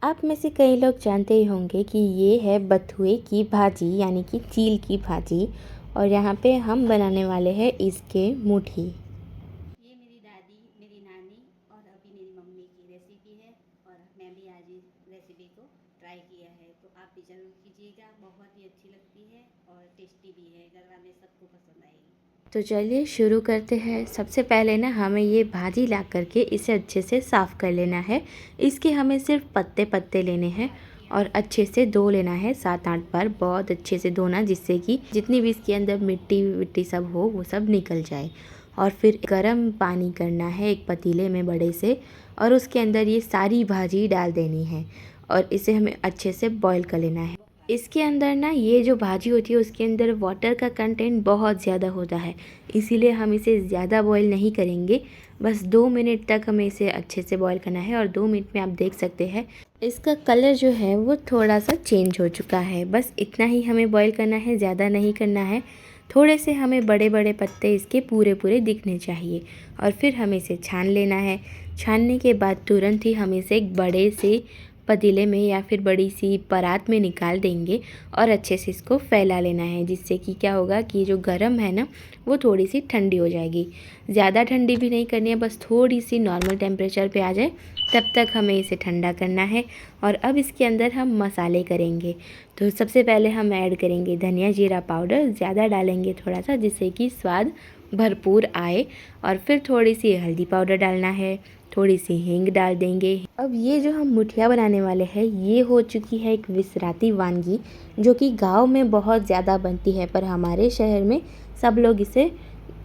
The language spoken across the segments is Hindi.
आप में से कई लोग जानते ही होंगे कि ये है बथुए की भाजी यानी कि चील की भाजी। और यहाँ पे हम बनाने वाले हैं इसके मुठी। ये मेरी दादी, मेरी नानी और अभी मेरी मम्मी की रेसिपी है और मैं भी आज इस रेसिपी को ट्राई किया है, तो आप भी ज़रूर कीजिएगा। बहुत ही अच्छी लगती है और टेस्टी भी है, घर वाले सबको पसंद आएगी। तो चलिए शुरू करते हैं। सबसे पहले ना हमें ये भाजी ला करके इसे अच्छे से साफ़ कर लेना है। इसके हमें सिर्फ पत्ते पत्ते लेने हैं और अच्छे से धो लेना है 7-8 बार। बहुत अच्छे से धोना, जिससे कि जितनी भी इसके अंदर मिट्टी विट्टी सब हो वो सब निकल जाए। और फिर गर्म पानी करना है एक पतीले में बड़े से, और उसके अंदर ये सारी भाजी डाल देनी है और इसे हमें अच्छे से बॉईल कर लेना है। इसके अंदर ना ये जो भाजी होती है उसके अंदर वाटर का कंटेंट बहुत ज़्यादा होता है, इसीलिए हम इसे ज़्यादा बॉईल नहीं करेंगे। बस 2 मिनट तक हमें इसे अच्छे से बॉईल करना है। और 2 मिनट में आप देख सकते हैं इसका कलर जो है वो थोड़ा सा चेंज हो चुका है। बस इतना ही हमें बॉईल करना है, ज़्यादा नहीं करना है। थोड़े से हमें बड़े बड़े पत्ते इसके पूरे पूरे दिखने चाहिए। और फिर हमें इसे छान लेना है। छानने के बाद तुरंत ही हम इसे एक बड़े से पतीले में या फिर बड़ी सी परात में निकाल देंगे और अच्छे से इसको फैला लेना है, जिससे कि क्या होगा कि जो गरम है ना वो थोड़ी सी ठंडी हो जाएगी। ज़्यादा ठंडी भी नहीं करनी है, बस थोड़ी सी नॉर्मल टेम्परेचर पे आ जाए तब तक हमें इसे ठंडा करना है। और अब इसके अंदर हम मसाले करेंगे। तो सबसे पहले हम ऐड करेंगे धनिया जीरा पाउडर, ज़्यादा डालेंगे थोड़ा सा, जिससे कि स्वाद भरपूर आए। और फिर थोड़ी सी हल्दी पाउडर डालना है, थोड़ी सी हींग डाल देंगे। अब ये जो हम मुठिया बनाने वाले हैं ये हो चुकी है एक विसराती वानगी, जो कि गांव में बहुत ज़्यादा बनती है, पर हमारे शहर में सब लोग इसे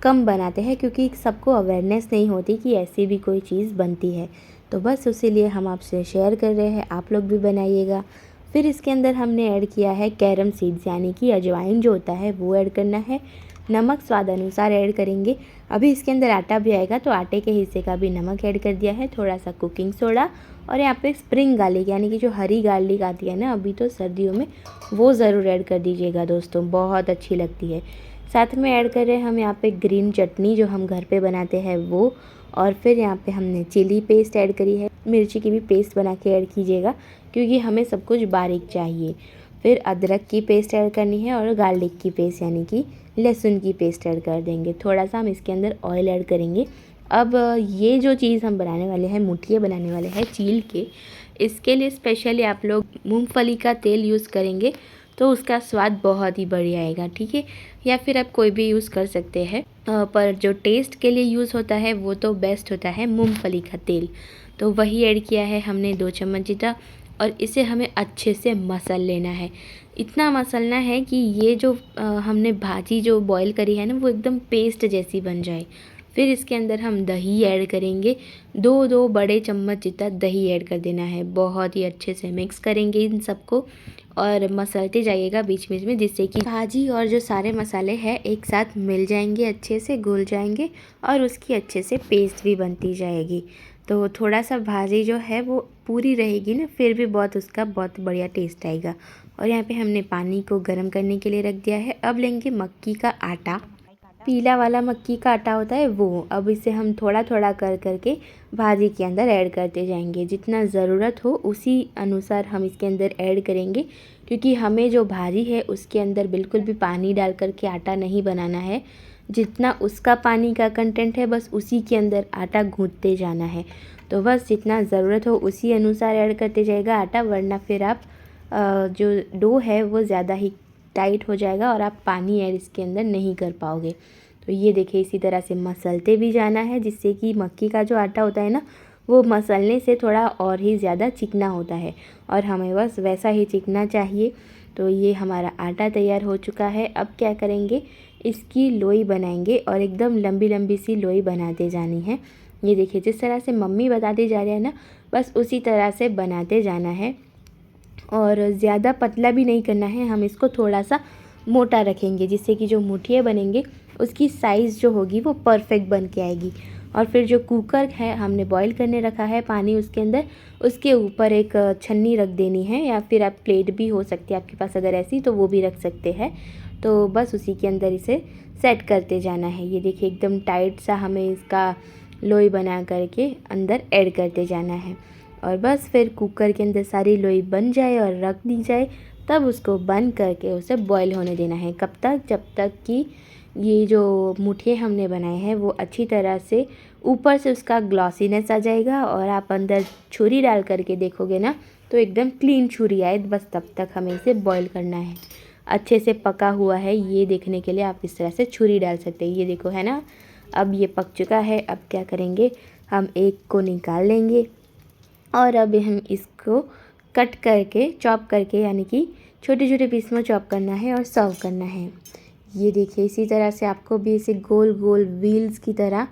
कम बनाते हैं क्योंकि सबको अवेयरनेस नहीं होती कि ऐसी भी कोई चीज़ बनती है। तो बस इसीलिए हम आपसे शेयर कर रहे हैं, आप लोग भी बनाइएगा। फिर इसके अंदर हमने ऐड किया है कैरम सीड्स यानी कि अजवाइन जो होता है वो ऐड करना है। नमक स्वाद अनुसार ऐड करेंगे। अभी इसके अंदर आटा भी आएगा तो आटे के हिस्से का भी नमक ऐड कर दिया है। थोड़ा सा कुकिंग सोडा और यहाँ पे स्प्रिंग गार्लिक यानी कि जो हरी गार्लिक आती है ना अभी तो सर्दियों में, वो ज़रूर ऐड कर दीजिएगा दोस्तों, बहुत अच्छी लगती है। साथ में ऐड कर रहे हैं हम यहाँ पे ग्रीन चटनी जो हम घर पे बनाते हैं वो। और फिर यहाँ पे हमने चिली पेस्ट ऐड करी है, मिर्ची की भी पेस्ट बना के ऐड कीजिएगा क्योंकि हमें सब कुछ बारीक चाहिए। फिर अदरक की पेस्ट ऐड करनी है और गार्लिक की पेस्ट यानी कि लहसुन की पेस्ट ऐड कर देंगे। थोड़ा सा हम इसके अंदर ऑयल ऐड करेंगे। अब ये जो चीज़ हम बनाने वाले हैं, मुठिया बनाने वाले हैं चील के, इसके लिए स्पेशली आप लोग मूंगफली का तेल यूज़ करेंगे तो उसका स्वाद बहुत ही बढ़िया आएगा, ठीक है। या फिर आप कोई भी यूज़ कर सकते हैं, पर जो टेस्ट के लिए यूज़ होता है वो तो बेस्ट होता है मूंगफली का तेल। तो वही ऐड किया है हमने 2 चम्मच जितना। और इसे हमें अच्छे से मसल लेना है। इतना मसलना है कि ये जो हमने भाजी जो बॉईल करी है ना वो एकदम पेस्ट जैसी बन जाए। फिर इसके अंदर हम दही ऐड करेंगे। 2 बड़े चम्मच जितना दही ऐड कर देना है। बहुत ही अच्छे से मिक्स करेंगे इन सबको और मसलते जाइएगा बीच बीच में, जिससे कि भाजी और जो सारे मसाले हैं एक साथ मिल जाएंगे, अच्छे से घुल जाएंगे और उसकी अच्छे से पेस्ट भी बनती जाएगी। तो थोड़ा सा भाजी जो है वो पूरी रहेगी ना, फिर भी बहुत उसका बहुत बढ़िया टेस्ट आएगा। और यहाँ पे हमने पानी को गर्म करने के लिए रख दिया है। अब लेंगे मक्की का आटा, पीला वाला मक्की का आटा होता है वो। अब इसे हम थोड़ा थोड़ा कर करके भाजी के अंदर ऐड करते जाएंगे। जितना ज़रूरत हो उसी अनुसार हम इसके अंदर ऐड करेंगे, क्योंकि हमें जो भाजी है उसके अंदर बिल्कुल भी पानी डाल करके आटा नहीं बनाना है। जितना उसका पानी का कंटेंट है बस उसी के अंदर आटा गूँथते जाना है। तो बस जितना ज़रूरत हो उसी अनुसार ऐड करते जाएगा आटा, वरना फिर आप जो डो है वो ज़्यादा ही टाइट हो जाएगा और आप पानी ऐड इसके अंदर नहीं कर पाओगे। तो ये देखिए इसी तरह से मसलते भी जाना है, जिससे कि मक्की का जो आटा होता है ना वो मसलने से थोड़ा और ही ज़्यादा चिकना होता है और हमें बस वैसा ही चिकना चाहिए। तो ये हमारा आटा तैयार हो चुका है। अब क्या करेंगे, इसकी लोई बनाएंगे और एकदम लंबी लंबी सी लोई बनाते जानी है। ये देखिए जिस तरह से मम्मी बताती जा रही है ना, बस उसी तरह से बनाते जाना है। और ज़्यादा पतला भी नहीं करना है, हम इसको थोड़ा सा मोटा रखेंगे, जिससे कि जो मुठिया बनेंगे उसकी साइज़ जो होगी वो परफेक्ट बन के आएगी। और फिर जो कुकर है हमने बॉईल करने रखा है पानी उसके अंदर, उसके ऊपर एक छन्नी रख देनी है, या फिर आप प्लेट भी हो सकती है आपके पास अगर ऐसी, तो वो भी रख सकते हैं। तो बस उसी के अंदर इसे सेट करते जाना है। ये देखिए एकदम टाइट सा हमें इसका लोई बना करके अंदर ऐड करते जाना है। और बस फिर कुकर के अंदर सारी लोई बन जाए और रख दी जाए, तब उसको बंद करके उसे बॉईल होने देना है। कब तक? जब तक कि ये जो मुठिए हमने बनाए हैं वो अच्छी तरह से ऊपर से उसका ग्लॉसीनेस आ जाएगा और आप अंदर छुरी डाल करके देखोगे ना तो एकदम क्लीन छुरी आए, बस तब तक हमें इसे बॉईल करना है। अच्छे से पका हुआ है ये देखने के लिए आप इस तरह से छुरी डाल सकते हैं। ये देखो है ना, अब ये पक चुका है। अब क्या करेंगे, हम एक को निकाल लेंगे और अब हम इसको कट करके चॉप करके, यानी कि छोटे छोटे पीस में चॉप करना है और सर्व करना है। ये देखिए इसी तरह से आपको भी इसे गोल गोल व्हील्स की तरह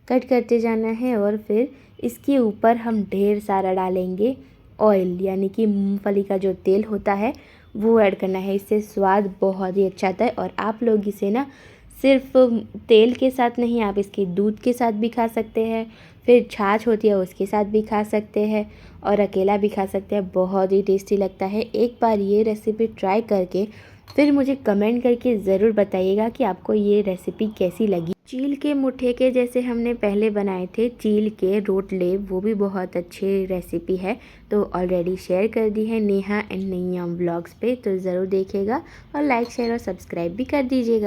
कट करते जाना है और फिर इसके ऊपर हम ढेर सारा डालेंगे ऑयल, यानी कि मूंगफली का जो तेल होता है वो ऐड करना है। इससे स्वाद बहुत ही अच्छा आता है और आप लोग इसे ना सिर्फ तेल के साथ नहीं, आप इसके दूध के साथ भी खा सकते हैं, फिर छाछ होती है उसके साथ भी खा सकते हैं और अकेला भी खा सकते हैं। बहुत ही टेस्टी लगता है। एक बार ये रेसिपी ट्राई करके फिर मुझे कमेंट करके ज़रूर बताइएगा कि आपको ये रेसिपी कैसी लगी। चील के मुठिए के जैसे हमने पहले बनाए थे, चील के रोटले, वो भी बहुत अच्छी रेसिपी है, तो ऑलरेडी शेयर कर दी है नेहा एंड नैया व्लॉग्स पे, तो ज़रूर देखिएगा और लाइक शेयर और सब्सक्राइब भी कर दीजिएगा।